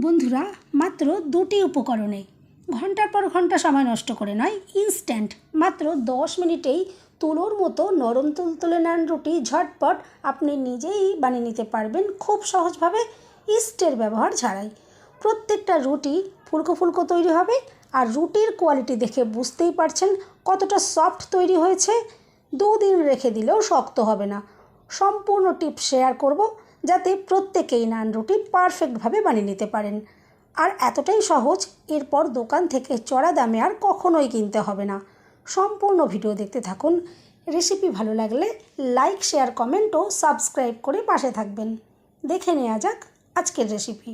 বন্ধুরা, মাত্র দুটি উপকরণে ঘন্টার পর ঘন্টা সময় নষ্ট করে নয়, ইনস্ট্যান্ট মাত্র 10 মিনিটেই তুলোর মতো নরম তুলতুলে নান রুটি ঝটপট আপনি নিজেই বানিয়ে নিতে পারবেন খুব সহজভাবে, ইস্টের ব্যবহার ছাড়াই। প্রত্যেকটা রুটি ফুলকো ফুলকো তৈরি হবে, আর রুটির কোয়ালিটি দেখে বুঝতেই পারছেন কতটা সফট তৈরি হয়েছে। 2 দিন রেখে দিলেও শক্ত হবে না। সম্পূর্ণ টিপস শেয়ার করব যাতে প্রত্যেকেই নান রুটি পারফেক্টভাবে বানিয়ে নিতে পারেন। আর এতটাই সহজ, এরপর দোকান থেকে চড়া দামে আর কখনোই কিনতে হবে না। সম্পূর্ণ ভিডিও দেখতে থাকুন। রেসিপি ভালো লাগলে লাইক, শেয়ার, কমেন্ট ও সাবস্ক্রাইব করে পাশে থাকবেন। দেখে নেওয়া যাক আজকের রেসিপি।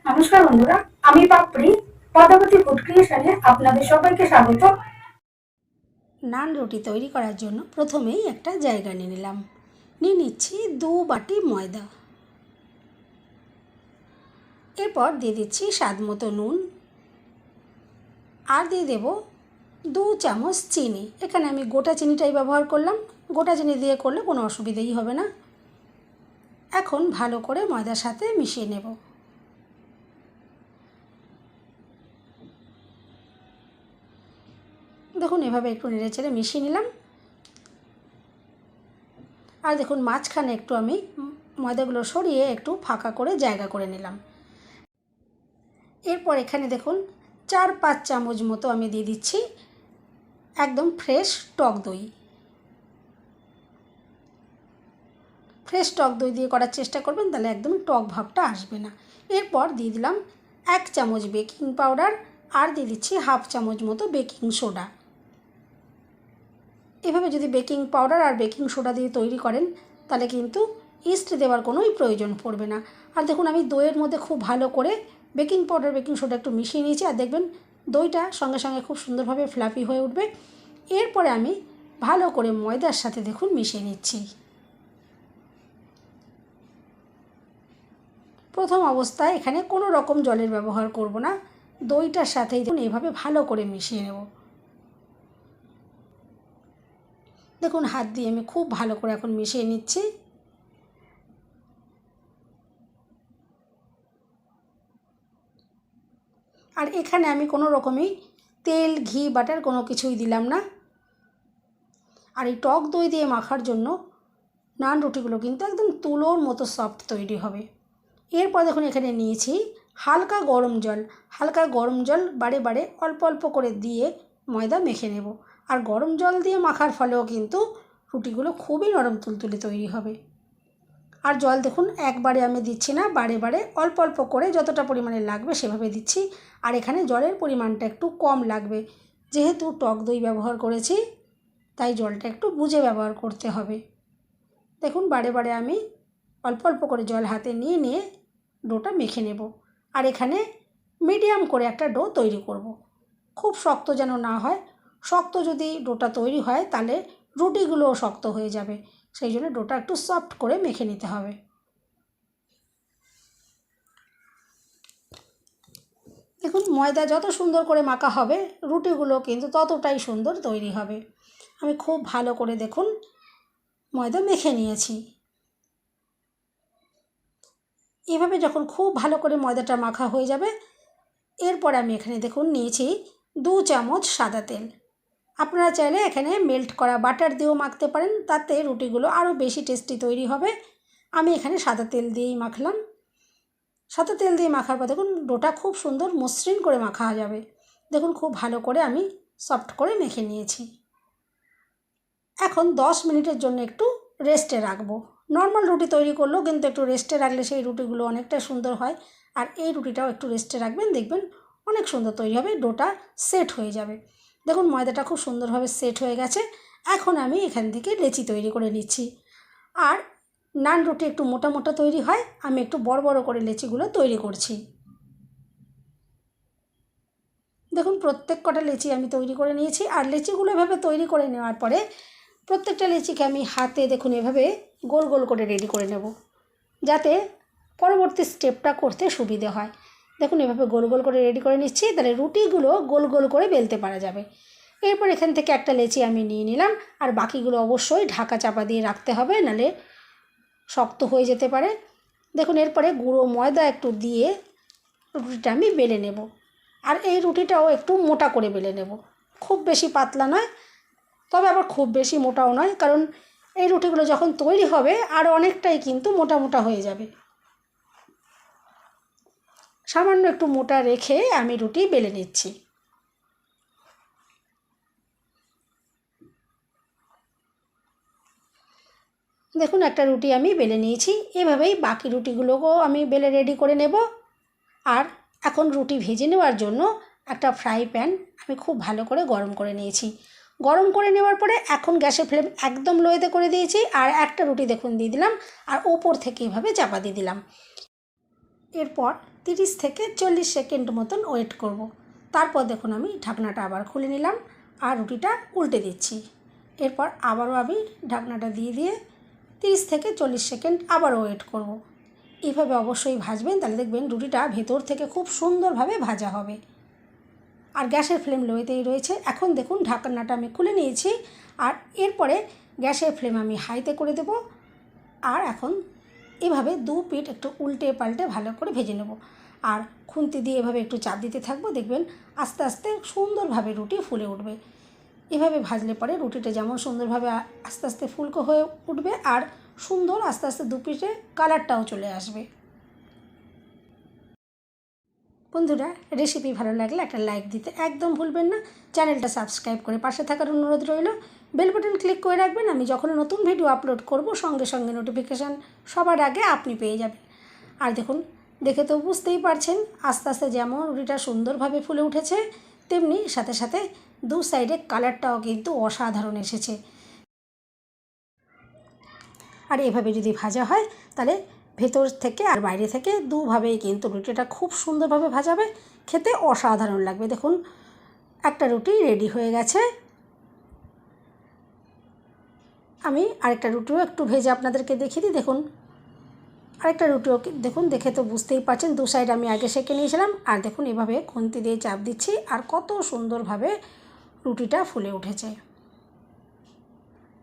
নমস্কার বন্ধুরা, আমি পাপড়ি পদ্মাবতী ফুড ক্রিয়েশনে আপনাদের সবাইকে স্বাগত। নান রুটি তৈরি করার জন্য প্রথমেই একটা জায়গা নিয়ে নিলাম। নিয়ে নিচ্ছি 2 বাটি ময়দা। এরপর দিয়ে দিচ্ছি স্বাদ মতো নুন, আর দিয়ে দেব 2 চামচ চিনি। এখানে আমি গোটা চিনিটাই ব্যবহার করলাম, গোটা চিনি দিয়ে করলে কোনো অসুবিধাই হবে না। এখন ভালো করে ময়দার সাথে মিশিয়ে নেব। দেখুন, এভাবে একটু নেড়ে চেড়ে মিশিয়ে নিলাম। আর দেখুন, মাঝখানে একটু আমি ময়দাগুলো সরিয়ে একটু ফাঁকা করে জায়গা করে নিলাম। এরপর এখানে দেখুন 4-5 চামচ মতো আমি দিয়ে দিচ্ছি একদম ফ্রেশ টক দই। ফ্রেশ টক দই দিয়ে করার চেষ্টা করবেন, তাহলে একদম টক ভাবটা আসবে না। এরপর দিয়ে দিলাম 1 চামচ বেকিং পাউডার, আর দিয়ে দিচ্ছি 1/2 চামচ মতো বেকিং সোডা। এভাবে যদি বেকিং পাউডার আর বেকিং সোডা দিয়ে তৈরি করেন তাহলে কিন্তু ইস্ট দেওয়ার কোনোই প্রয়োজন পড়বে না। আর দেখুন, আমি দইয়ের মধ্যে খুব ভালো করে বেকিং পাউডার বেকিং সোডা একটু মিশিয়ে নিয়েছি, আর দেখবেন দইটা সঙ্গে সঙ্গে খুব সুন্দরভাবে ফ্লাফি হয়ে উঠবে। এরপরে আমি ভালো করে ময়দার সাথে দেখুন মিশিয়ে নিচ্ছি। প্রথম অবস্থায় এখানে কোনো রকম জলের ব্যবহার করব না, দইটার সাথেই দেখুন এভাবে ভালো করে মিশিয়ে নেব। দেখুন, হাত দিয়ে আমি খুব ভালো করে এখন মিশিয়ে নিচ্ছি। আর এখানে আমি কোনো রকমই তেল, ঘি, বাটার কোনো কিছুই দিলাম না। আর এই টক দই দিয়ে মাখার জন্য নান রুটিগুলো কিন্তু একদম তুলোর মতো সফট তৈরি হবে। এরপর দেখুন এখানে নিয়েছি হালকা গরম জল। হালকা গরম জল বারে বারে অল্প অল্প করে দিয়ে ময়দা মেখে নেব। আর গরম জল দিয়ে মাখার ফলেও কিন্তু রুটিগুলো খুবই নরম তুলতুলে তৈরি হবে। আর জল দেখুন একবারে আমি দিচ্ছি না, বারে বারে অল্প অল্প করে যতটা পরিমাণে লাগবে সেভাবে দিচ্ছি। আর এখানে জলের পরিমাণটা একটু কম লাগবে, যেহেতু টক দই ব্যবহার করেছি তাই জলটা একটু বুঝে ব্যবহার করতে হবে। দেখুন, বারে বারে আমি অল্প অল্প করে জল হাতে নিয়ে নিয়ে ডোটা মেখে নেব। আর এখানে মিডিয়াম করে একটা ডো তৈরি করব। খুব শক্ত যেন না হয়। শক্ত যদি ডোটা তৈরি হয় তাহলে রুটিগুলোও শক্ত হয়ে যাবে, সেই জন্য ডোটা একটু সফট করে মেখে নিতে হবে। দেখুন, ময়দা যত সুন্দর করে মাখা হবে রুটিগুলো কিন্তু ততটাই সুন্দর তৈরি হবে। আমি খুব ভালো করে দেখুন ময়দা মেখে নিয়েছি। এভাবে যখন খুব ভালো করে ময়দাটা মাখা হয়ে যাবে, এরপর আমি এখানে দেখুন নিয়েছি 2 চামচ সাদা তেল। আপনারা চাইলে এখানে মেল্ট করা বাটার দিয়েও মাখতে পারেন, তাতে রুটিগুলো আরও বেশি টেস্টি তৈরি হবে। আমি এখানে সাদা তেল দিয়েই মাখলাম। সাদা তেল দিয়ে মাখার পর দেখুন ডোটা খুব সুন্দর মসৃণ করে মাখা যাবে। দেখুন, খুব ভালো করে আমি সফট করে মেখে নিয়েছি। এখন 10 মিনিটের জন্য একটু রেস্টে রাখবো। নর্মাল রুটি তৈরি করলেও কিন্তু একটু রেস্টে রাখলে সেই রুটিগুলো অনেকটা সুন্দর হয়। আর এই রুটিটাও একটু রেস্টে রাখবেন, দেখবেন অনেক সুন্দর তৈরি হবে, ডোটা সেট হয়ে যাবে। দেখুন, ময়দাটা খুব সুন্দরভাবে সেট হয়ে গেছে। এখন আমি এখান থেকে লেচি তৈরি করে নিচ্ছি। আর নান রুটি একটু মোটা মোটা তৈরি হয়, আমি একটু বড় বড় করে লেচিগুলো তৈরি করছি। দেখুন, প্রত্যেক কটা লেচি আমি তৈরি করে নিয়েছি। আর লেচিগুলো এভাবে তৈরি করে নেওয়ার পরে প্রত্যেকটা লেচিকে আমি হাতে দেখুন এভাবে গোল গোল করে রেডি করে নেব, যাতে পরবর্তী স্টেপটা করতে সুবিধে হয়। দেখুন, এভাবে গোল গোল করে রেডি করে নিচ্ছি, তাহলে রুটিগুলো গোল গোল করে বেলতে পারা যাবে। এরপর এখান থেকে একটা লেচি আমি নিয়ে নিলাম, আর বাকিগুলো অবশ্যই ঢাকা চাপা দিয়ে রাখতে হবে, নাহলে শক্ত হয়ে যেতে পারে। দেখুন এরপরে গুঁড়ো ময়দা একটু দিয়ে রুটিটা আমি বেলে নেব। আর এই রুটিটাও একটু মোটা করে বেলে নেব, খুব বেশি পাতলা নয়, তবে আবার খুব বেশি মোটাও নয়, কারণ এই রুটিগুলো যখন তৈরি হবে আর অনেকটাই কিন্তু মোটা মোটা হয়ে যাবে। সামান্য একটু মোটা রেখে আমি রুটি বেলে নিচ্ছি। দেখুন একটা রুটি আমি বেলে নিয়েছি, এভাবেই বাকি রুটিগুলোকেও আমি বেলে রেডি করে নেব। আর এখন রুটি ভেজে নেওয়ার জন্য একটা ফ্রাই প্যান আমি খুব ভালো করে গরম করে নিয়েছি। গরম করে নেওয়ার পরে এখন গ্যাসের ফ্লেম একদম লোয়েতে করে দিয়েছি, আর একটা রুটি দেখুন দিয়ে দিলাম, আর ওপর থেকে এভাবে চাপা দিয়ে দিলাম। এরপর 30 থেকে 40 সেকেন্ড মতন ওয়েট করব। তারপর দেখুন আমি ঢাকনাটা আবার খুলে নিলাম আর রুটিটা উল্টে দিচ্ছি। এরপর আবারও আমি ঢাকনাটা দিয়ে 30 থেকে 40 সেকেন্ড আবারও ওয়েট করব। এইভাবে অবশ্যই ভাজবেন, তাহলে দেখবেন রুটিটা ভেতর থেকে খুব সুন্দরভাবে ভাজা হবে। আর গ্যাসের ফ্লেম লোয়েতেই রয়েছে। এখন দেখুন ঢাকনাটা আমি খুলে নিয়েছি, আর এরপরে গ্যাসের ফ্লেম আমি হাইতে করে দেব। আর এখন এভাবে দু পিঠ একটু উল্টে পাল্টে ভালো করে ভেজে নেব, আর খুন্তি দিয়ে এভাবে একটু চাপ দিতে থাকবো। দেখবেন আস্তে আস্তে সুন্দরভাবে রুটি ফুলে উঠবে। এভাবে ভাজলে পরে রুটিটা যেমন সুন্দরভাবে আস্তে আস্তে ফুলকো হয়ে উঠবে, আর সুন্দর আস্তে আস্তে দু পিঠে কালারটাও চলে আসবে। বন্ধুরা, রেসিপি ভালো লাগলে একটা লাইক দিতে একদম ভুলবেন না। চ্যানেলটা সাবস্ক্রাইব করে পাশে থাকার অনুরোধ রইল। বেল বাটন ক্লিক করে রাখবেন, আমি যখন নতুন ভিডিও আপলোড করব সঙ্গে সঙ্গে নোটিফিকেশান সবার আগে আপনি পেয়ে যাবেন। আর দেখুন, দেখে তো বুঝতেই পারছেন আস্তে আস্তে যেমন রুটিটা সুন্দরভাবে ফুলে উঠেছে, তেমনি সাথে সাথে দু সাইডে কালারটাও কিন্তু অসাধারণ এসেছে। আর এভাবে যদি ভাজা হয় তাহলে ভেতর থেকে আর বাইরে থেকে দুভাবেই কিন্তু রুটিটা খুব সুন্দরভাবে ভাজাবে, খেতে অসাধারণ লাগবে। দেখুন একটা রুটি রেডি হয়ে গেছে। আমি আরেকটা রুটিও একটু ভেজে আপনাদেরকে দেখিয়ে দিই। দেখুন আরেকটা রুটিও দেখুন, দেখে তো বুঝতেই পারছেন দু সাইড আমি আগে সেঁকে নিয়েছিলাম। আর দেখুন এভাবে খুন্তি দিয়ে চাপ দিচ্ছি, আর কত সুন্দরভাবে রুটিটা ফুলে উঠেছে।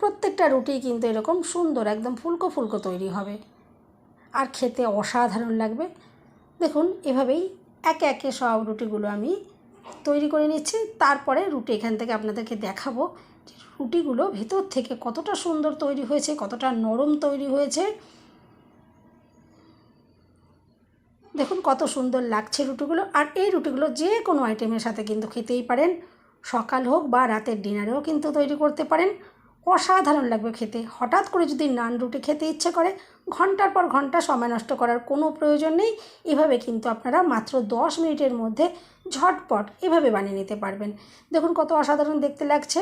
প্রত্যেকটা রুটি কিন্তু এরকম সুন্দর একদম ফুলকো ফুলকো তৈরি হবে, আর খেতে অসাধারণ লাগবে। দেখুন এভাবেই একে একে সব রুটিগুলো আমি তৈরি করে নিচ্ছি। তারপরে রুটি এখান থেকে আপনাদেরকে দেখাবো যে রুটিগুলো ভেতর থেকে কতটা সুন্দর তৈরি হয়েছে, কতটা নরম তৈরি হয়েছে। দেখুন কত সুন্দর লাগছে রুটিগুলো। আর এই রুটিগুলো যে কোনো আইটেমের সাথে কিন্তু খেতেই পারেন, সকাল হোক বা রাতের ডিনারেও কিন্তু তৈরি করতে পারেন। অসাধারণ লাগবে খেতে। হঠাৎ করে যদি নান রুটি খেতে ইচ্ছে করে, ঘন্টার পর ঘন্টা সময় নষ্ট করার কোনো প্রয়োজন নেই। এভাবে কিন্তু আপনারা মাত্র 10 মিনিটের মধ্যে ঝটপট এভাবে বানিয়ে নিতে পারবেন। দেখুন কত অসাধারণ দেখতে লাগছে।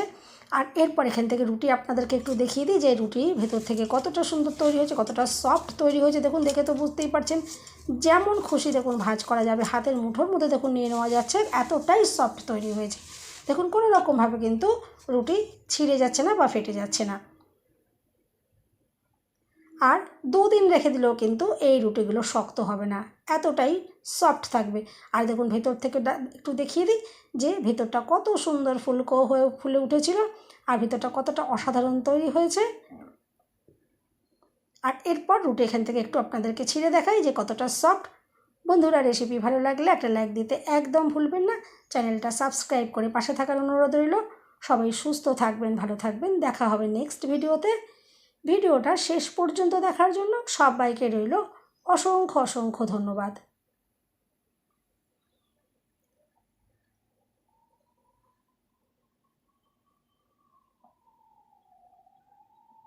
আর এরপর এখান থেকে রুটি আপনাদেরকে একটু দেখিয়ে দিই যে রুটি ভেতর থেকে কতটা সুন্দর তৈরি হয়েছে, কতটা সফট তৈরি হয়েছে। দেখুন দেখে তো বুঝতেই পারছেন যেমন খুশি দেখুন ভাঁজ করা যাবে, হাতের মুঠোর মধ্যে দেখুন নিয়ে নেওয়া যাচ্ছে, এতটাই সফট তৈরি হয়েছে। দেখুন কোনো রকমভাবে কিন্তু রুটি ছিঁড়ে যাচ্ছে না বা ফেটে যাচ্ছে না। আর 2 দিন রেখে দিলেও কিন্তু এই রুটিগুলো শক্ত হবে না, এতটাই সফট থাকবে। আর দেখুন ভেতর থেকে একটু দেখিয়ে দিই যে ভেতরটা কত সুন্দর ফুলকো হয়ে ফুলে উঠেছিল, আর ভেতরটা কতটা অসাধারণ তৈরি হয়েছে। আর এরপর রুটি এখান থেকে একটু আপনাদেরকে ছিঁড়ে দেখাই যে কতটা সফট। বন্ধুরা, রেসিপি ভালো লাগলে একটা লাইক দিতে একদম ভুলবেন না। চ্যানেলটা সাবস্ক্রাইব করে পাশে থাকার অনুরোধ রইল। সবাই সুস্থ থাকবেন, ভালো থাকবেন। দেখা হবে নেক্সট ভিডিওতে। ভিডিওটা শেষ পর্যন্ত দেখার জন্য সবাইকে রইল অসংখ্য অসংখ্য ধন্যবাদ।